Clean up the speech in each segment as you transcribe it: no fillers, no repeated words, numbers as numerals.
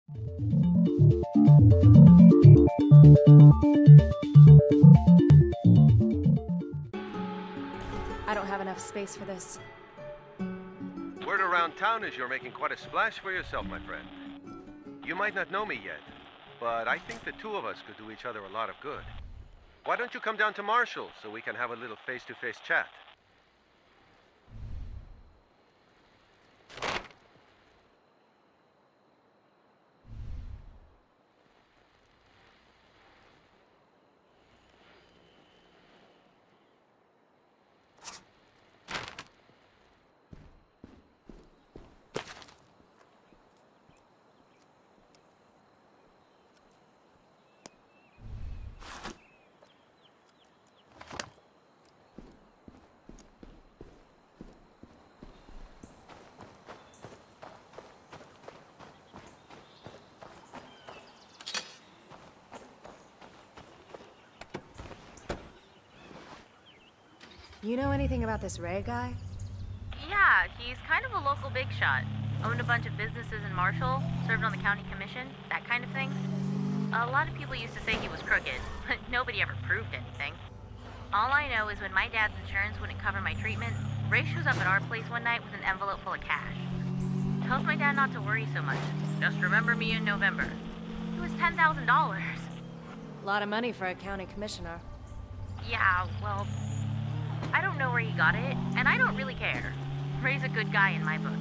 I don't have enough space for this. Word around town is you're making quite a splash for yourself, my friend. You might not know me yet, but I think the two of us could do each other a lot of good. Why don't you come down to Marshall so we can have a little face-to-face chat? You know anything about this Ray guy? Yeah, he's kind of a local big shot. Owned a bunch of businesses in Marshall, served on the county commission, that kind of thing. A lot of people used to say he was crooked, but nobody ever proved anything. All I know is when my dad's insurance wouldn't cover my treatment, Ray shows up at our place one night with an envelope full of cash. Tells my dad not to worry so much. Just remember me in November. It was $10,000. A lot of money for a county commissioner. Yeah, well, I don't know where he got it, and I don't really care. Ray's a good guy in my book.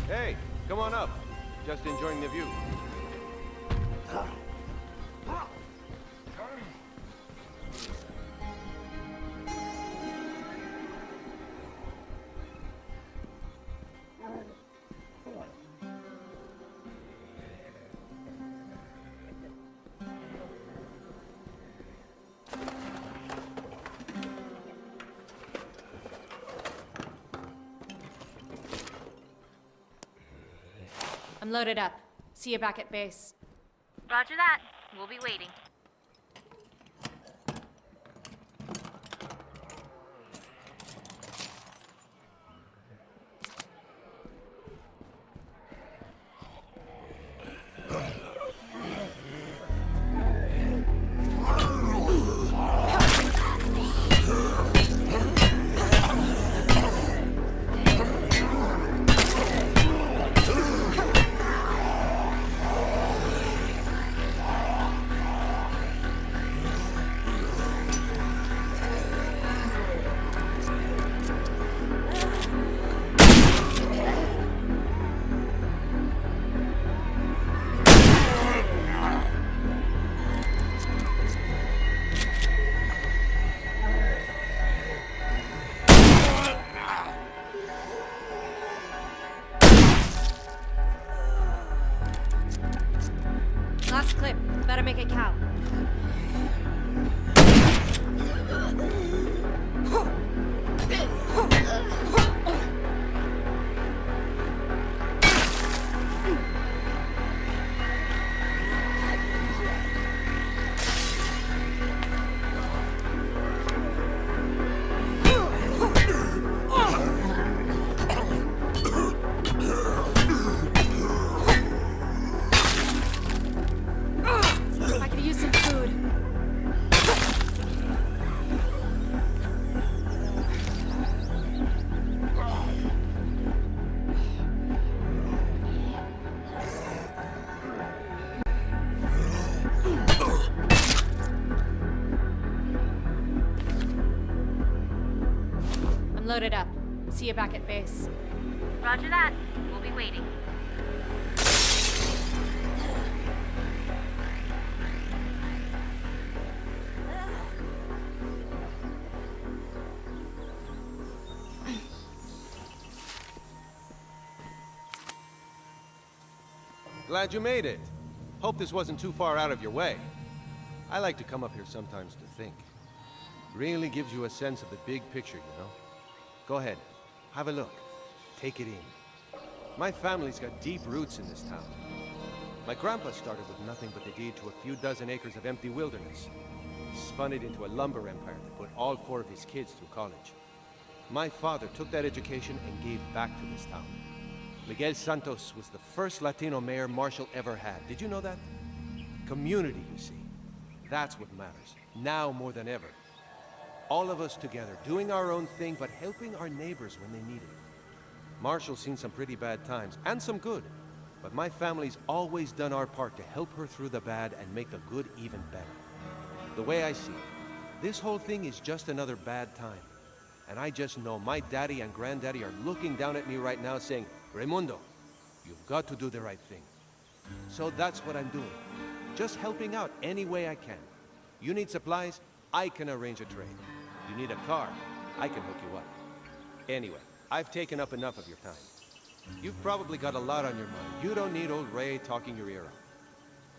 Hey, come on up. Just enjoying the view. I'm loaded up. See you back at base. Roger that. We'll be waiting. Last clip. Better make it count. I could use some food. I'm loaded up. See you back at base. Roger that. We'll be waiting. Glad you made it. Hope this wasn't too far out of your way. I like to come up here sometimes to think. Really gives you a sense of the big picture, you know? Go ahead, have a look. Take it in. My family's got deep roots in this town. My grandpa started with nothing but the deed to a few dozen acres of empty wilderness. Spun it into a lumber empire that put all 4 of his kids through college. My father took that education and gave back to this town. Miguel Santos was the first Latino mayor Marshall ever had. Did you know that? Community, you see. That's what matters, now more than ever. All of us together, doing our own thing, but helping our neighbors when they need it. Marshall's seen some pretty bad times, and some good. But my family's always done our part to help her through the bad and make the good even better. The way I see it, this whole thing is just another bad time. And I just know my daddy and granddaddy are looking down at me right now saying, Raimundo, you've got to do the right thing. So that's what I'm doing. Just helping out any way I can. You need supplies, I can arrange a trade. You need a car, I can hook you up. Anyway, I've taken up enough of your time. You've probably got a lot on your mind. You don't need old Ray talking your ear off.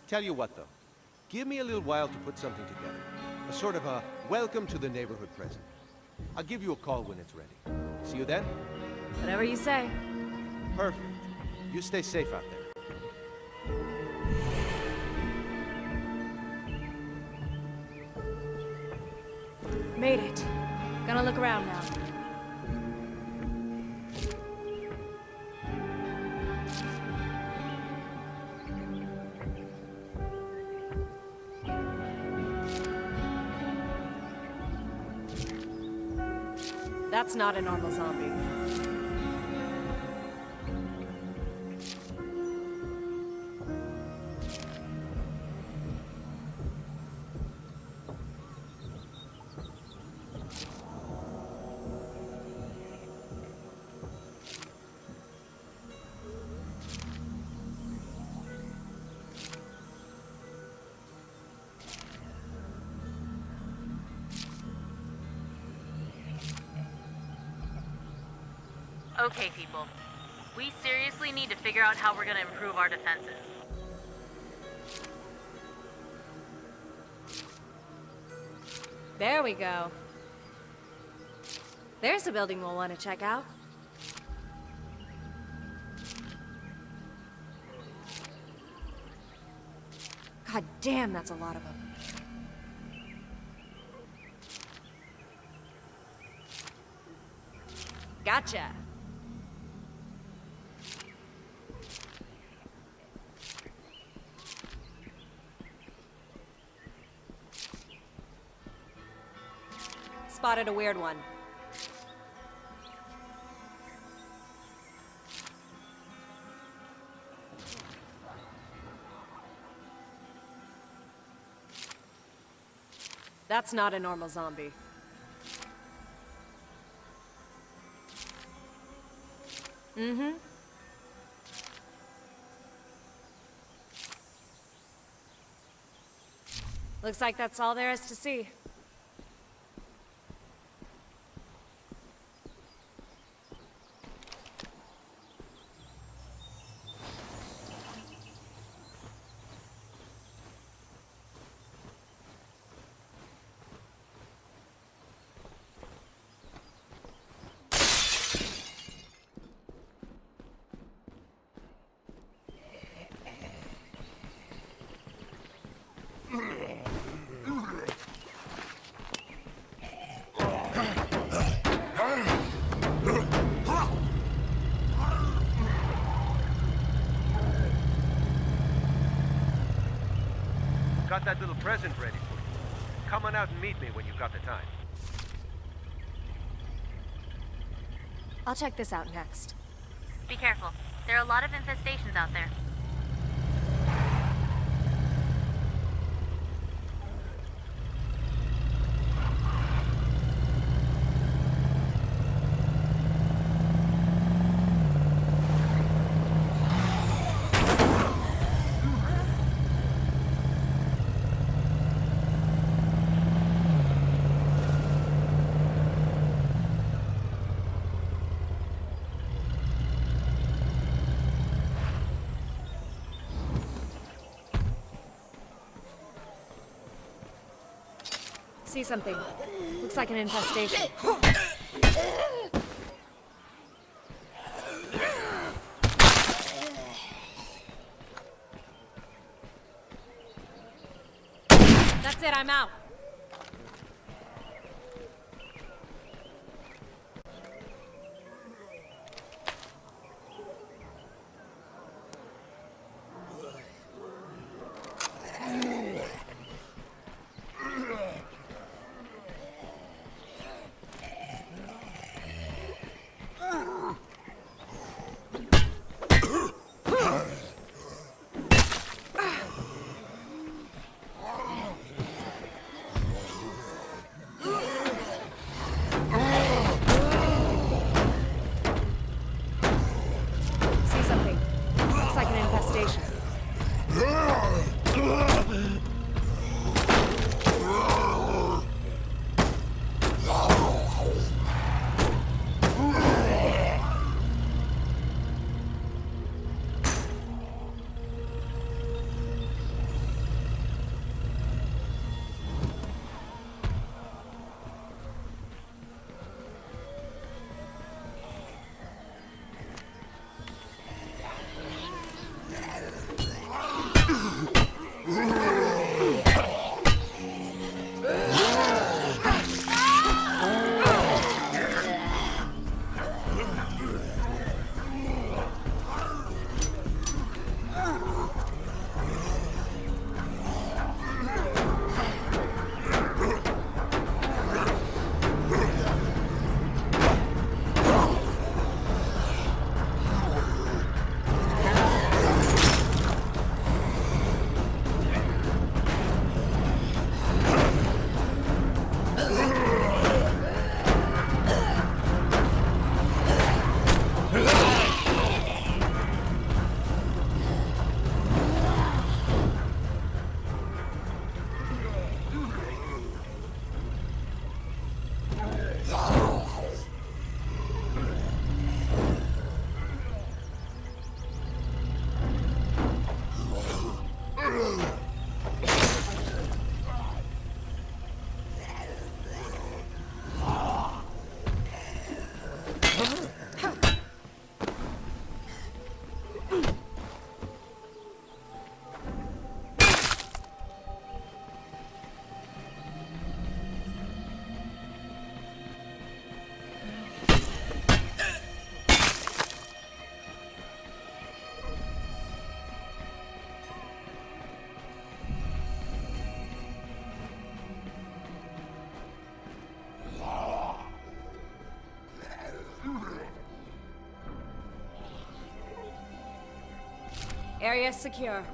Tell you what though, give me a little while to put something together. A sort of a welcome to the neighborhood present. I'll give you a call when it's ready. See you then? Whatever you say. Perfect. You stay safe out there. Made it. Gonna look around now. That's not a normal zombie. Okay, people. We seriously need to figure out how we're gonna improve our defenses. There we go. There's a building we'll want to check out. God damn, that's a lot of them. Gotcha. Spotted a weird one. That's not a normal zombie. Mm-hmm. Looks like that's all there is to see. Got that little present ready for you. Come on out and meet me when you've got the time. I'll check this out next. Be careful. There are a lot of infestations out there. See something. Looks like an infestation. That's it, I'm out. Area secure.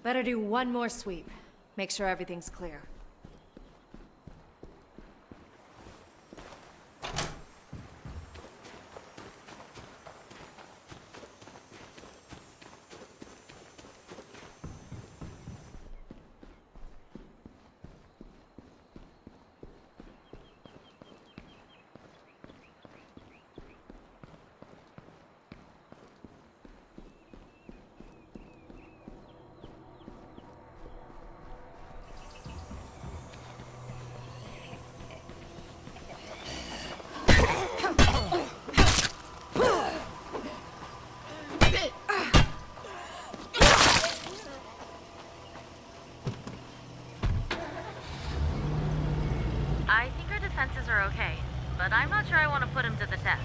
Better do one more sweep. Make sure everything's clear. I think our defenses are okay, but I'm not sure I want to put them to the test.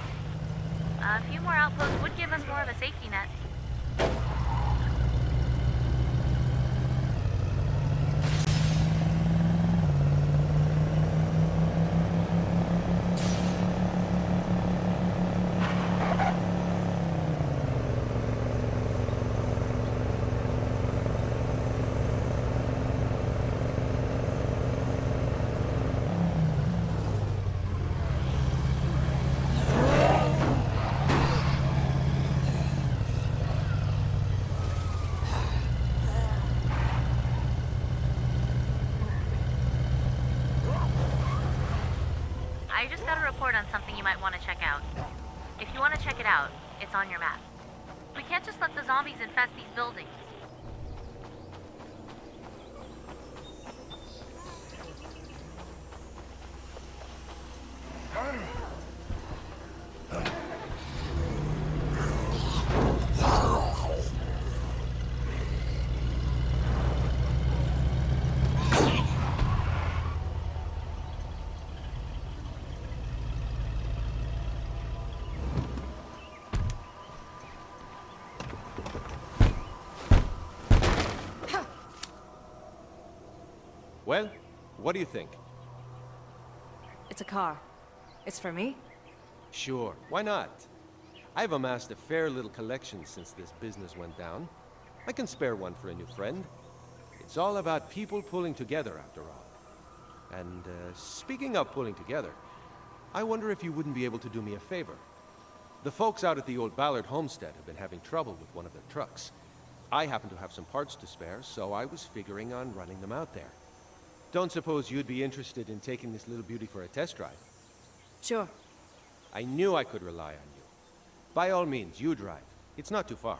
A few more outposts would give us more of a safety net. I just got a report on something you might want to check out. If you want to check it out, it's on your map. We can't just let the zombies infest these buildings. Well, what do you think? It's a car. It's for me? Sure, why not? I've amassed a fair little collection since this business went down. I can spare one for a new friend. It's all about people pulling together, after all. And speaking of pulling together, I wonder if you wouldn't be able to do me a favor. The folks out at the old Ballard homestead have been having trouble with one of their trucks. I happen to have some parts to spare, so I was figuring on running them out there. Don't suppose you'd be interested in taking this little beauty for a test drive? Sure. I knew I could rely on you. By all means, you drive. It's not too far.